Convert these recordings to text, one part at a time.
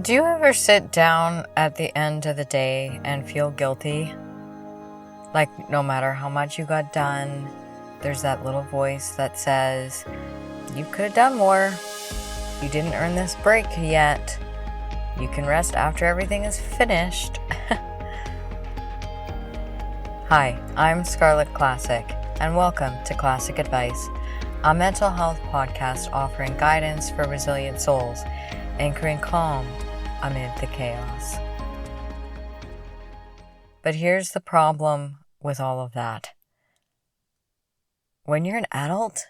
Do you ever sit down at the end of the day and feel guilty? Like no matter how much you got done, there's that little voice that says, you could have done more. You didn't earn this break yet. You can rest after everything is finished. Hi, I'm Scarlett Classic, and welcome to Classic Advice, a mental health podcast offering guidance for resilient souls, anchoring calm amid the chaos. But here's the problem with all of that. When you're an adult,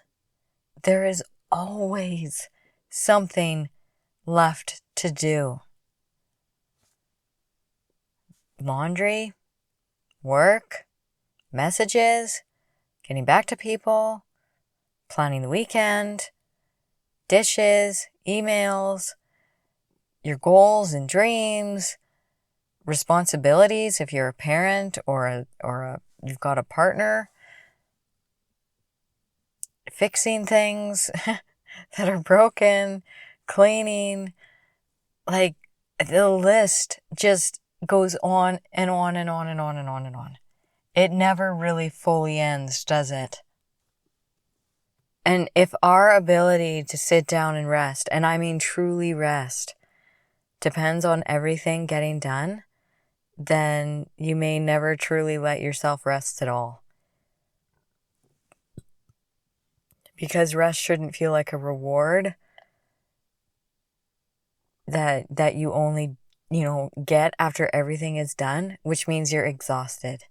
there is always something left to do. Laundry, work, messages, getting back to people, planning the weekend, dishes, emails, your goals and dreams, responsibilities if you're a parent or you've got a partner, fixing things that are broken, cleaning, like the list just goes on and on and on and on and on and on. It never really fully ends, does it? And if our ability to sit down and rest, and I mean truly rest, depends on everything getting done, then you may never truly let yourself rest at all. Because rest shouldn't feel like a reward that you only, get after everything is done, which means you're exhausted,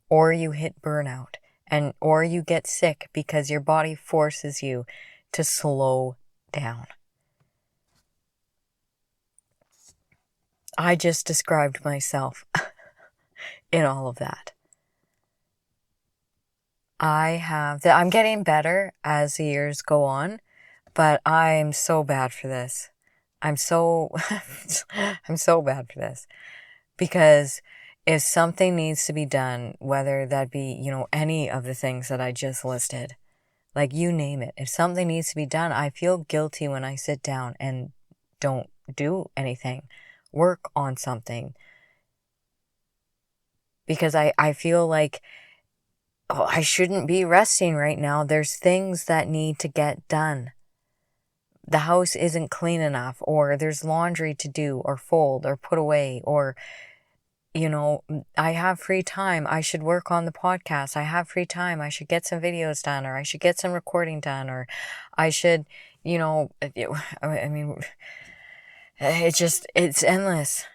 or you hit burnout, or you get sick because your body forces you to slow down. I just described myself in all of that. I'm getting better as the years go on, but I'm so bad for this. I'm so bad for this. Because if something needs to be done, whether that be, any of the things that I just listed, like you name it, if something needs to be done, I feel guilty when I sit down and don't do anything, work on something. Because I feel like, I shouldn't be resting right now. There's things that need to get done. The house isn't clean enough, or there's laundry to do, or fold, or put away, or, I have free time. I should work on the podcast. I have free time. I should get some videos done, or I should get some recording done, or I should, it's endless.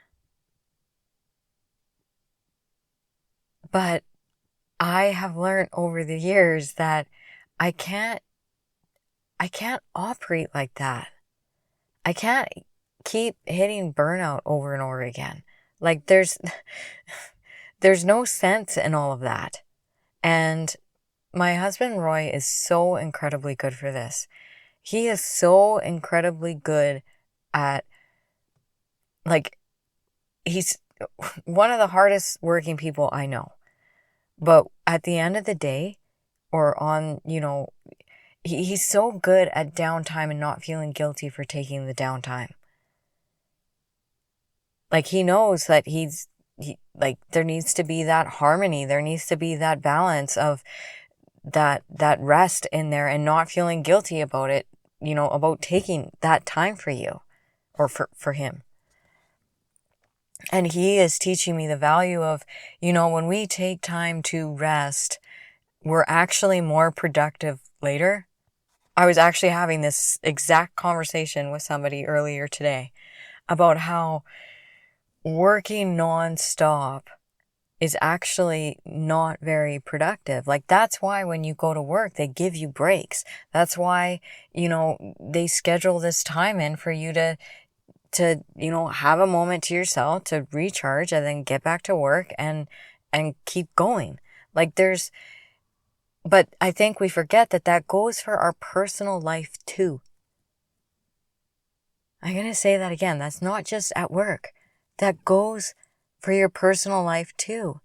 But I have learned over the years that I can't operate like that. I can't keep hitting burnout over and over again. Like there's no sense in all of that. And my husband Roy is so incredibly good for this. He is so incredibly good at, he's one of the hardest working people I know. But at the end of the day, or on, he's so good at downtime and not feeling guilty for taking the downtime. Like he knows that there needs to be that harmony. There needs to be that balance of that rest in there and not feeling guilty about it, about taking that time for you or for him. And he is teaching me the value of, when we take time to rest, we're actually more productive later. I was actually having this exact conversation with somebody earlier today about how working nonstop is actually not very productive. Like that's why when you go to work, they give you breaks. That's why, they schedule this time in for you to have a moment to yourself to recharge and then get back to work and keep going. But I think we forget that goes for our personal life too. I'm going to say that again. That's not just at work. That goes for your personal life too.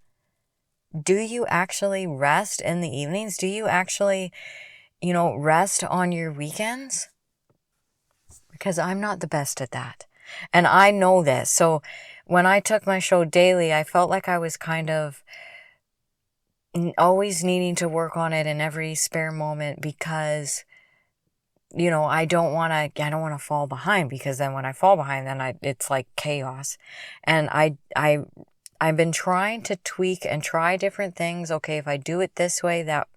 Do you actually rest in the evenings? Do you actually, rest on your weekends? Because I'm not the best at that. And I know this. So when I took my show daily, I felt like I was kind of always needing to work on it in every spare moment because, I don't want to fall behind, because then when I fall behind, then it's like chaos. And I've been trying to tweak and try different things. Okay, if I do it this way, that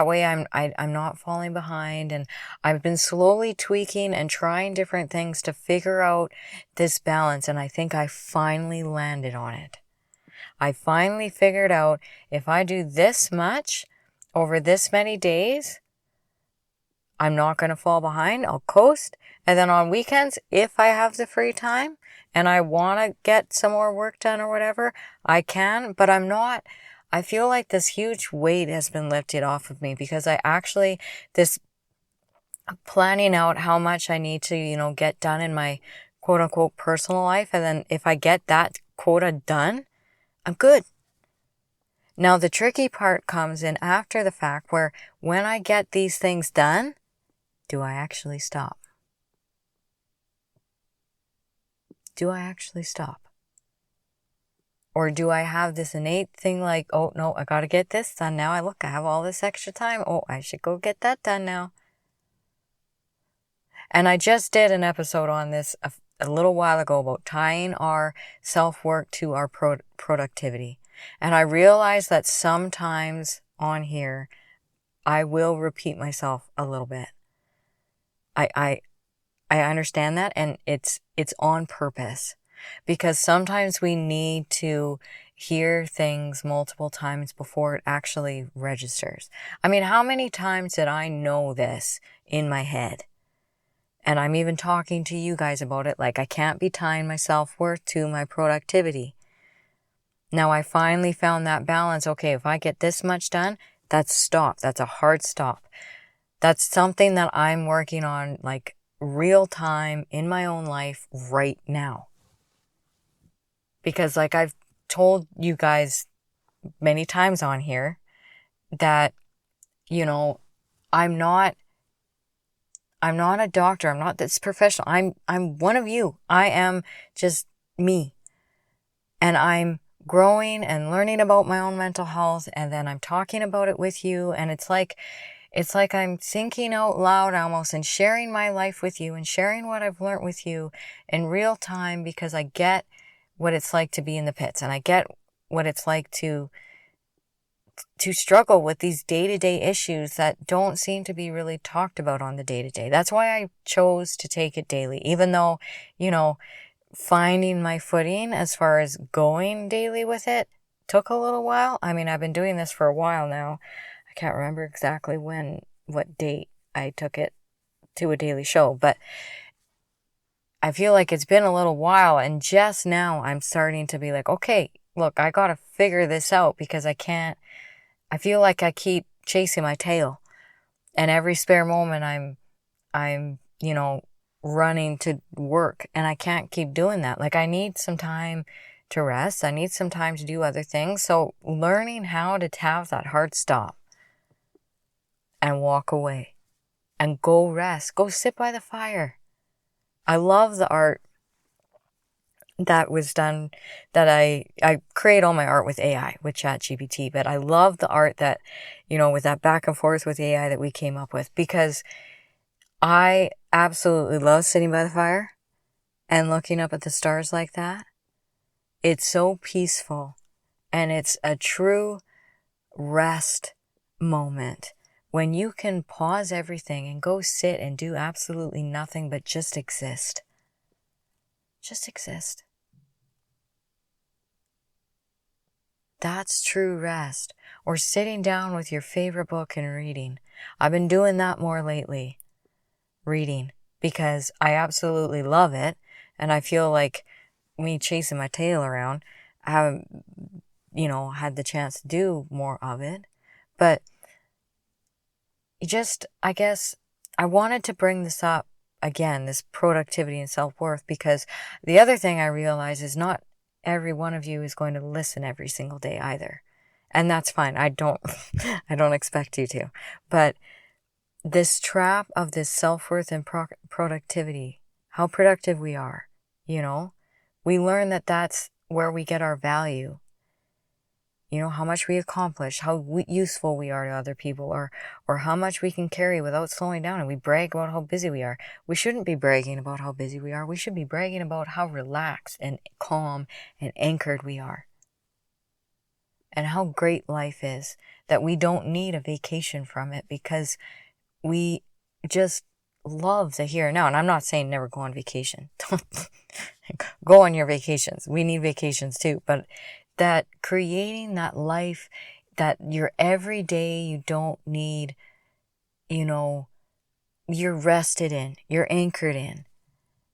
way I'm not falling behind. And I've been slowly tweaking and trying different things to figure out this balance. And I think I finally landed on it. I finally figured out, if I do this much over this many days, I'm not going to fall behind. I'll coast. And then on weekends, if I have the free time and I want to get some more work done or whatever, I can. But I feel like this huge weight has been lifted off of me, because this planning out how much I need to, get done in my quote unquote personal life. And then if I get that quota done, I'm good. Now, the tricky part comes in after the fact, where when I get these things done, do I actually stop? Do I actually stop? Or do I have this innate thing like, oh no, I gotta get this done now. I have all this extra time. Oh, I should go get that done now. And I just did an episode on this a little while ago about tying our self-work to our productivity. And I realized that sometimes on here, I will repeat myself a little bit. I understand that, and it's on purpose, because sometimes we need to hear things multiple times before it actually registers. I mean, how many times did I know this in my head? And I'm even talking to you guys about it, like I can't be tying my self-worth to my productivity. Now I finally found that balance. Okay, if I get this much done, that's stop. That's a hard stop. That's something that I'm working on, like real time in my own life right now. Because like I've told you guys many times on here that, I'm not a doctor. I'm not this professional. I'm one of you. I am just me. And I'm growing and learning about my own mental health, and then I'm talking about it with you, and it's like I'm thinking out loud almost, and sharing my life with you, and sharing what I've learned with you in real time, because I get what it's like to be in the pits, and I get what it's like to struggle with these day-to-day issues that don't seem to be really talked about on the day-to-day. That's why I chose to take it daily, even though, finding my footing as far as going daily with it took a little while. I mean, I've been doing this for a while now. I can't remember exactly what date I took it to a daily show, but I feel like it's been a little while, and just now I'm starting to be like, okay, look, I gotta figure this out, because I feel like I keep chasing my tail, and every spare moment I'm running to work, and I can't keep doing that. Like I need some time to rest. I need some time to do other things. So learning how to have that hard stop and walk away and go rest, go sit by the fire. I love the art that was done, that I create all my art with AI, with ChatGPT, but I love the art that, with that back and forth with AI that we came up with, because I absolutely love sitting by the fire and looking up at the stars like that. It's so peaceful, and it's a true rest moment when you can pause everything and go sit and do absolutely nothing but just exist. Just exist. That's true rest. Or sitting down with your favorite book and reading. I've been doing that more lately. Reading. Because I absolutely love it. And I feel like me chasing my tail around, I haven't, had the chance to do more of it. But I guess I wanted to bring this up again, this productivity and self-worth, because the other thing I realize is not every one of you is going to listen every single day either. And that's fine. I don't expect you to. But this trap of this self-worth and productivity, how productive we are We learn that that's where we get our value. How much we accomplish, how useful we are to other people, or how much we can carry without slowing down, and we brag about how busy we are. We shouldn't be bragging about how busy we are. We should be bragging about how relaxed and calm and anchored we are. And how great life is, that we don't need a vacation from it because we just love the here and now. And I'm not saying never go on vacation. Go on your vacations. We need vacations too. But that creating that life that your everyday, you don't need, you're rested in, you're anchored in,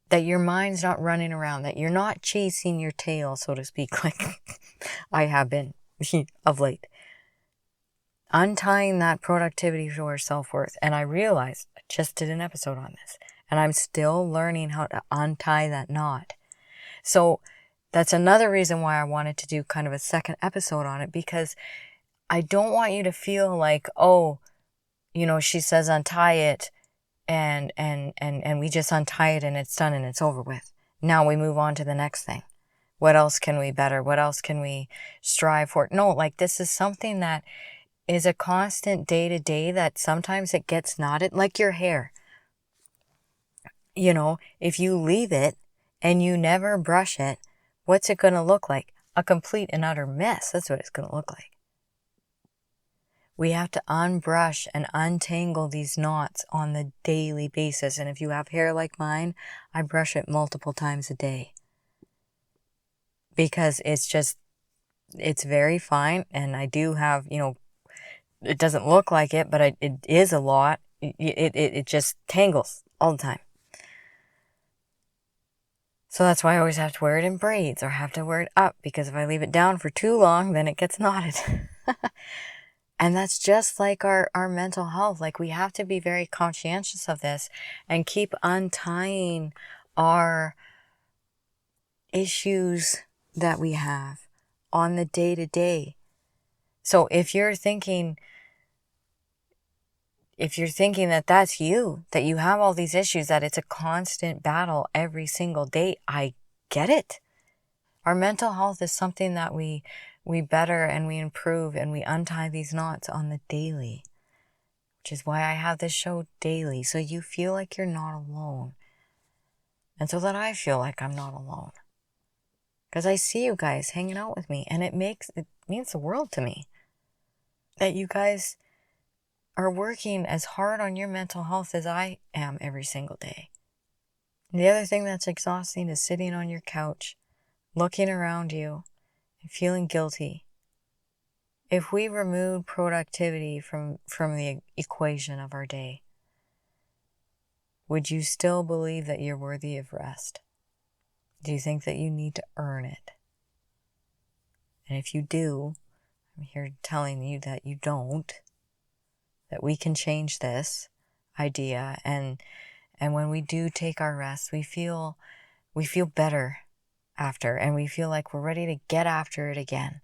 that your mind's not running around, that you're not chasing your tail, so to speak, like I have been of late. Untying that productivity to our self-worth. And I realized, I just did an episode on this, and I'm still learning how to untie that knot. So that's another reason why I wanted to do kind of a second episode on it, because I don't want you to feel like, she says untie it and we just untie it and it's done and it's over with. Now we move on to the next thing. What else can we better? What else can we strive for? No, like this is something that is a constant day to day, that sometimes it gets knotted, like your hair. If you leave it and you never brush it, what's it going to look like? A complete and utter mess. That's what it's going to look like. We have to unbrush and untangle these knots on the daily basis. And if you have hair like mine, I brush it multiple times a day. Because it's very fine. And I do have, it doesn't look like it, but it is a lot. It just tangles all the time. So that's why I always have to wear it in braids or have to wear it up, because if I leave it down for too long, then it gets knotted. And that's just like our mental health. Like we have to be very conscientious of this and keep untying our issues that we have on the day to day. So if you're thinking that that's you, that you have all these issues, that it's a constant battle every single day, I get it. Our mental health is something that we better and we improve and we untie these knots on the daily, which is why I have this show daily, so you feel like you're not alone. And so that I feel like I'm not alone. Because I see you guys hanging out with me, and it means the world to me that you guys are working as hard on your mental health as I am every single day. And the other thing that's exhausting is sitting on your couch, looking around you, and feeling guilty. If we remove productivity from the equation of our day, would you still believe that you're worthy of rest? Do you think that you need to earn it? And if you do, I'm here telling you that you don't, that we can change this idea. And when we do take our rest, we feel better after, and we feel like we're ready to get after it again.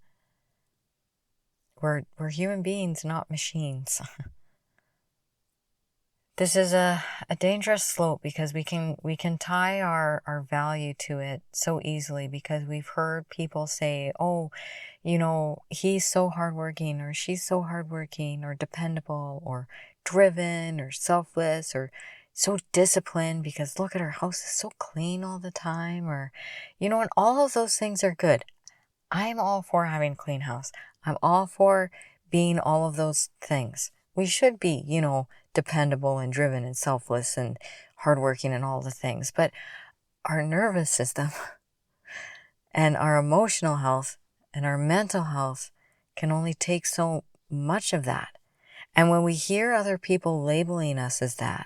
We're human beings, not machines. This is a dangerous slope, because we can tie our value to it so easily, because we've heard people say, he's so hardworking, or she's so hardworking, or dependable, or driven, or selfless, or so disciplined because look at her house is so clean all the time, or, and all of those things are good. I'm all for having a clean house. I'm all for being all of those things. We should be, dependable and driven and selfless and hardworking and all the things. But our nervous system and our emotional health and our mental health can only take so much of that. And when we hear other people labeling us as that,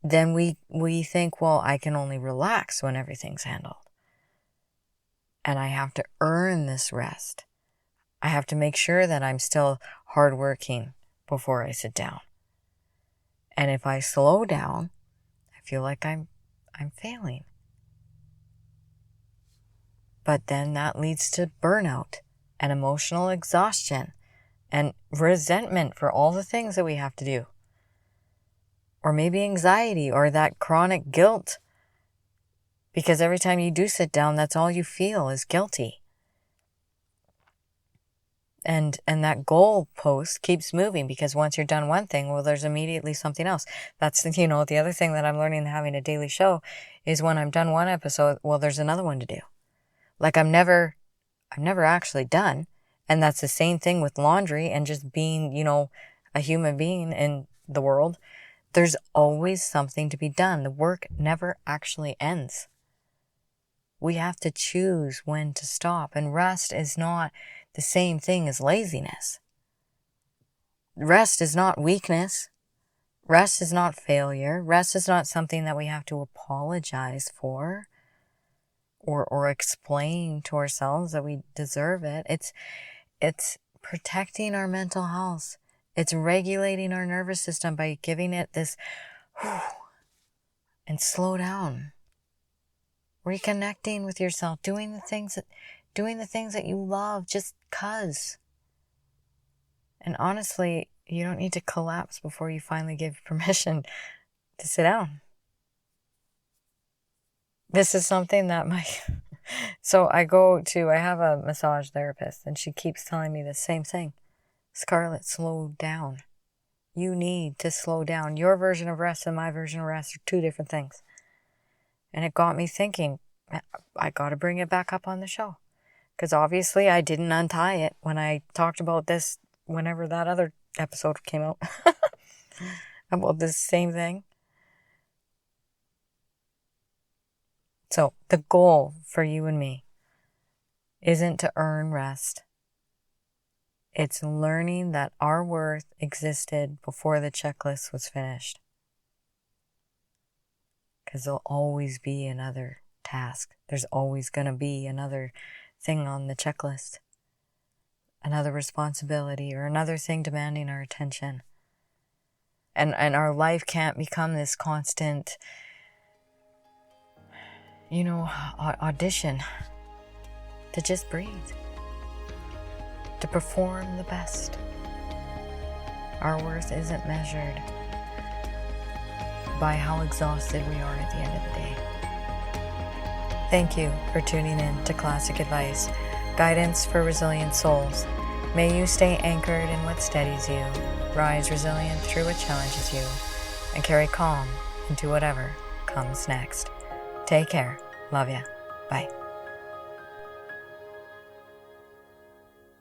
then we think, well, I can only relax when everything's handled. And I have to earn this rest. I have to make sure that I'm still hardworking before I sit down. And if I slow down, I feel like I'm failing. But then that leads to burnout and emotional exhaustion and resentment for all the things that we have to do. Or maybe anxiety or that chronic guilt Because every time you do sit down, that's all you feel is guilty. And that goal post keeps moving, because once you're done one thing, well, there's immediately something else. That's, the other thing that I'm learning having a daily show is when I'm done one episode, well, there's another one to do. Like I'm never actually done. And that's the same thing with laundry and just being, a human being in the world. There's always something to be done. The work never actually ends. We have to choose when to stop. And rest is not the same thing as laziness. Rest is not weakness. Rest is not failure. Rest is not something that we have to apologize for or explain to ourselves that we deserve it. It's protecting our mental health. It's regulating our nervous system by giving it this and slow down. Reconnecting with yourself, doing the things that you love just 'cause. And honestly, you don't need to collapse before you finally give permission to sit down. This is something that so I have a massage therapist, and she keeps telling me the same thing. Scarlett, slow down. You need to slow down. Your version of rest and my version of rest are two different things. And it got me thinking, I got to bring it back up on the show. Because obviously I didn't untie it when I talked about this, whenever that other episode came out, about this same thing. So the goal for you and me isn't to earn rest. It's learning that our worth existed before the checklist was finished. Because there'll always be another task. There's always going to be another thing on the checklist. Another responsibility or another thing demanding our attention. And our life can't become this constant, audition to just breathe. To perform the best. Our worth isn't measured by how exhausted we are at the end of the day. Thank you for tuning in to Classic Advice, guidance for resilient souls. May you stay anchored in what steadies you, rise resilient through what challenges you, and carry calm into whatever comes next. Take care. Love ya. Bye.